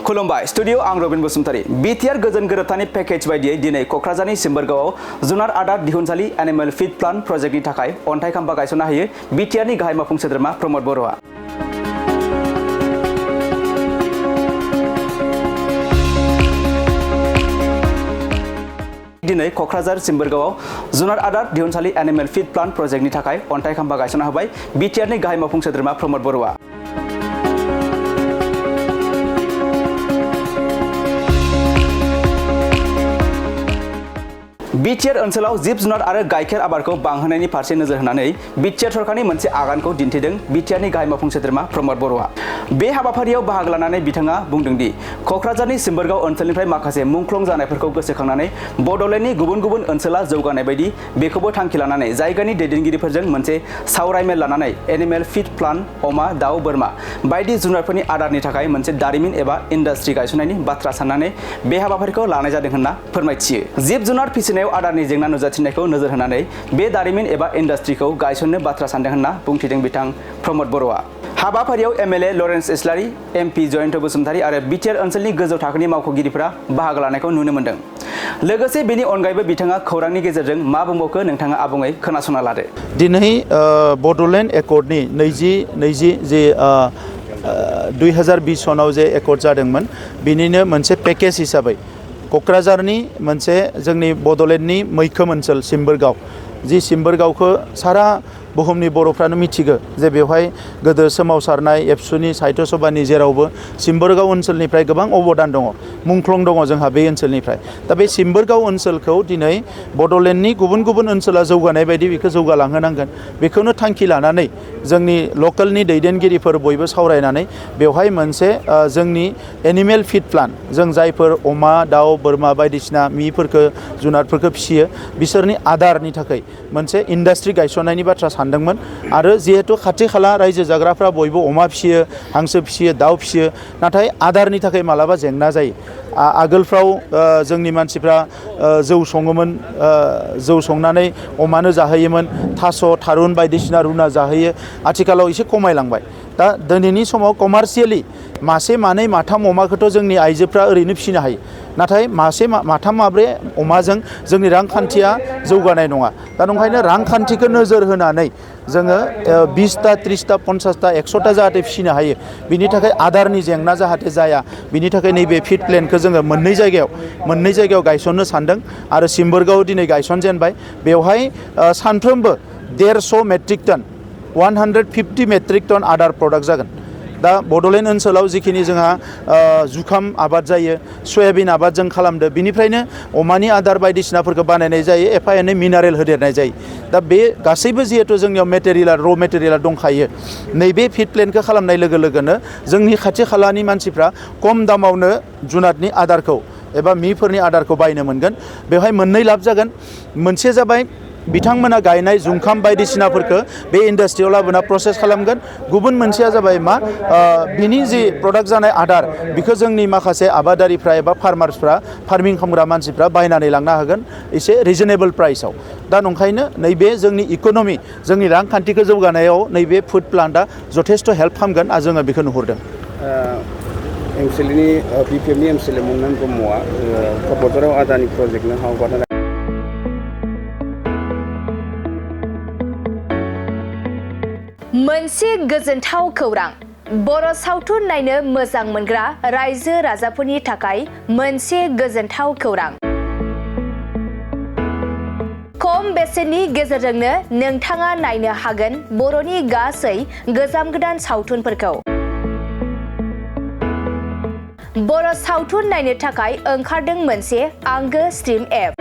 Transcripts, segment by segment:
खुलुमबाय स्टुडियो आं Robin Basumatary BTR गोजोन गोरोबथानि पेकेज बायदियै दिनै क'क्राझारनि सिम्बोरगावआव जुनार आदार दिहुनसालि एनिमेल फीड प्लान्ट प्रोजेक्टनि थाखाय अन्थाइ खाम्फा गायसनना होयो BTR नि गाहाय मावफुं सोद्रोमा प्रमद बर'आ। दिनै क'क्राझार सिम्बोरगावआव जुनार आदार दिहुनसालि एनिमेल फीड प्लान्ट प्रोजेक्टनि थाखाय अन्थाइ खाम्फा गायसनना होबाय BTR नि गाहाय मावफुं सोद्रोमा प्रमद बर'आ। BTR ओनसोलाव जिब जुनार आरो गाइखेर आबादखौ बांहोनायनि फारसे नोजोर होनानै BTR सरकारनि मोनसे आगानखौ दिन्थिदों BTR नि गाहाय मावफुं सोद्रोमा प्रमद बर'आ। बे हाबाफारियाव बाहागो लानानै बिथाङा बुंदों दि क'क्राझारनि सिम्बोरगाव ओनसोलनिफ्राय माखासे मुंख्लं जानायफोरखौ गोसोखांनानै बड'लेण्डनि गुबुन गुबुन ओनसोला जौगानाय बायदि बेखौबो थांखि लानानै जायगानि दैदेनगिरिफोरजों मोनसे सावरायमेल लानानै एनिमेल फीड प्लान्ट अमा दाउ बोरमा बायदि जुनारफोरनि आदारनि थाखाय मोनसे दारिमिन एबा इन्डास्ट्रि गायसननायनि बाथ्रा साननानै बे हाबाफारिखौ लानाय जादों होनना फोरमायथियो। जिब जुनार फिसिनायाव आदारनि जेंना नुजाथिनायखौ नोजोर होनानै बे दारिमिन एबा इन्डास्ट्रिखौ गायसननो बाथ्रा सानदों होनना बुंथिदों बिथां प्रमद बर'आ। हाबाफारियाव MLA लरेन्स इस्लारि, MP जयन्त बसुमतारी आरो BTR ओनसोलनि गोजौ थाखोनि मावख'गिरिफोरा बाहागो लानायखौ नुनो मोन्दों। लोगोसे बेनि अनगायैबो बिथाङा खौरांनि गेजेरजों मा बुंबावखो नोंथाङा आबुङै खोनासंना लादो। दिनै बड'लेण्ड एकर्डनि 2020 सनाव जे एकर्ड जादोंमोन बिनिनो मोनसे पेकेज हिसाबै क'क्राझारनि मोनसे जोंनि बड'लेण्डनि मैखोम ओनसोल सिम्बोरगाव जि सिम्बोरगावखौ सारा बुहुमनि बर'फ्रानो मिथिगौ जे बेवहाय गोदो सोमावसारनाय एबसुनि साहित्य सभानि जेरावबो सिम्बोरगाव ओनसोलनिफ्राय गोबां अबदान दङ मुंख्लं दङ जोंहा बे ओनसोलनिफ्राय। दा बे सिम्बोरगाव ओनसोलखौ दिनै बड'लेण्डनि गुबुन गुबुन ओनसोला जौगानाय बायदि बेखौ जौगालांहोनांगोन बेखौनो थांखि लानानै जोंनि लकेलनि दैदेनगिरिफोर बयबो सावरायनानै बेवहाय मोनसे जोंनि एनिमेल फीड प्लान्ट जों जायफोर अमा दाउ बोरमा बायदिसिना मिफोरखौ जुनारफोरखौ फिसियो बिसोरनि आदारनि थाखाय मोनसे इन्डास्ट्रि गायसननायनि बाथ्रा सानदोंमोन। आरो जिहेतु खाथि खाला रायजो जाग्राफ्रा बयबो अमा फिसियो हांसो फिसियो दाउ फिसियो नाथाय आदारनि थाखाय मालाबा जेंना जायो। आगोलफ्राव जोंनि मानसिफ्रा जौ सङोमोन जौ संनानै अमानो जाहोयोमोन थास' थारुन बायदिसिना रुना जाहोयो आथिखालाव एसे खमायलांबाय। दा दिनैनि समाव कमार्शियेलि मासे मानै माथाम अमाखौथ' जोंनि आइजोफ्रा ओरैनो फिसिनो हायो नाथाय मासे माथाम माब्रै अमाजों जोंनि रांखान्थिया जौगानाय नङा। दा ओंखायनो रांखान्थिखौ नोजोर होनानै जोङो 20टा 30टा 50टा 100टा जाहाथे फिसिनो हायो बिनि थाखाय आदारनि जेंना जाहाथे जाया बिनि थाखाय नैबे फीड प्लेन्टखौ जोङो मोननै जायगायाव गायसननो सानदों आरो सिम्बोरगाव दिनै गायसनजेनबाय। बेवहाय सानफ्रोमबो 150 मेट्रिक टन 150 मेट्रिक टन आदार प्रडाक्ट जागोन। दा बड'लेण्ड ओनसोलाव जिखिनि जोंहा जुखाम आबाद जायो सयाबिन आबाद जों खालामदो बिनिफ्रायनो अमानि आदार बायदिसिनाफोरखौ बानायनाय जायो एफा एनै मिनारेल होदेरनाय जायो। दा बे गासैबो जिहेतु जोंनियाव र' मेटेरियेला दंखायो नैबे फीड प्लेन्टखौ खालामनाय लोगो लोगोनो जोंनि खाथि खालानि मानसिफ्रा खम दामावनो जुनारनि आदारखौ एबा मिफोरनि आदारखौ बायनो मोनगोन। बेवहाय मोननै लाब जागोन। मोनसे जाबाय बिथांमोना गायनाय जुंखाम बायदिसिनाफोरखौ बे इन्डास्ट्रियाव लाबोना प्रसेस खालामगोन। गुबुन मोनसेया जाबाय मा बिनि जि प्रडाक्ट जानाय आदार बेखौ जोंनि माखासे आबादारिफ्रा एबा फार्मार्सफ्रा फार्मिं खालामग्रा मानसिफ्रा बायनानै लांनो हागोन एसे रिजनेबल प्राइसआव। दा नंखायनो नैबे जोंनि इक'नमि जोंनि रांखान्थिखौ जौगानायाव नैबे फुड प्लान्टआ जथेस्थ' हेल्प खालामगोन आरो जोङो बेखौ नुहुरदों। MCLनि BPMनि MCL मुंनान ब्रह्मआ क'क्राझाराव आदानि प्रजेक्टनो हाबाफारि मोनसे गोजोनथाव खौरां बर' सावथुन नायनो मोजां मोनग्रा रायजो राजाफोरनि थाखाय मोनसे गोजोनथाव खौरां। खम बेसेननि गेजेरजोंनो नोंथाङा नायनो हागोन बर'नि गासै गोजाम गोदान सावथुनफोरखौ। बर' सावथुन नायनो थाखाय ओंखारदों मोनसे आंगो स्ट्रिम एप।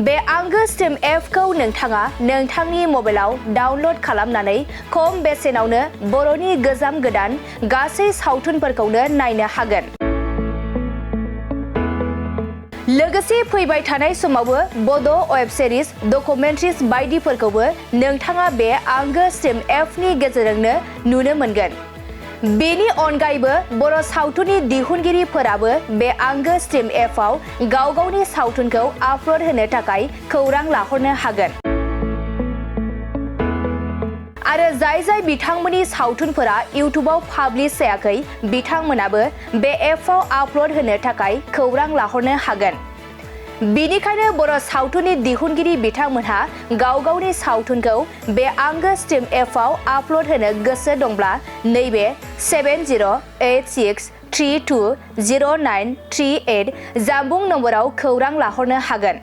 बे आंगो स्ट्रिम एपखौ नोंथाङा नोंथांनि मबाइलाव डाउनल'ड खालामनानै खम बेसेनावनो बर'नि गोजाम गोदान गासै सावथुनफोरखौनो नायनो हागोन। लोगोसे फैबाय थानाय समावबो बड' वेब सिरिज डकुमेन्ट्रिज बायदिफोरखौबो नोंथाङा बे आंगो स्ट्रिम एपनि गेजेरजोंनो नुनो मोनगोन। बेनि अनगायैबो बर' सावथुननि दिहुनगिरिफोराबो बे आंगो स्ट्रिम एपआव गाव गावनि सावथुनखौ आपल'ड होनो थाखाय खौरां लाहरनो हागोन। आरो आरो जाय बिथांमोननि सावथुनफोरा इउटुबाव पाब्लिश जायाखै बिथांमोनाबो बे एपआव आपल'ड होनो थाखाय खौरां लाहरनो हागोन। बेनिखायनो बर' सावथुननि दिहुनगिरि बिथांमोनहा गावगावनि सावथुनखौ बे आंगो स्ट्रिम एपआव आपल'ड होनो गोसो दंब्ला नैबे 7086320938 जानबुं नम्बराव खौरां लाहरनो हागोन।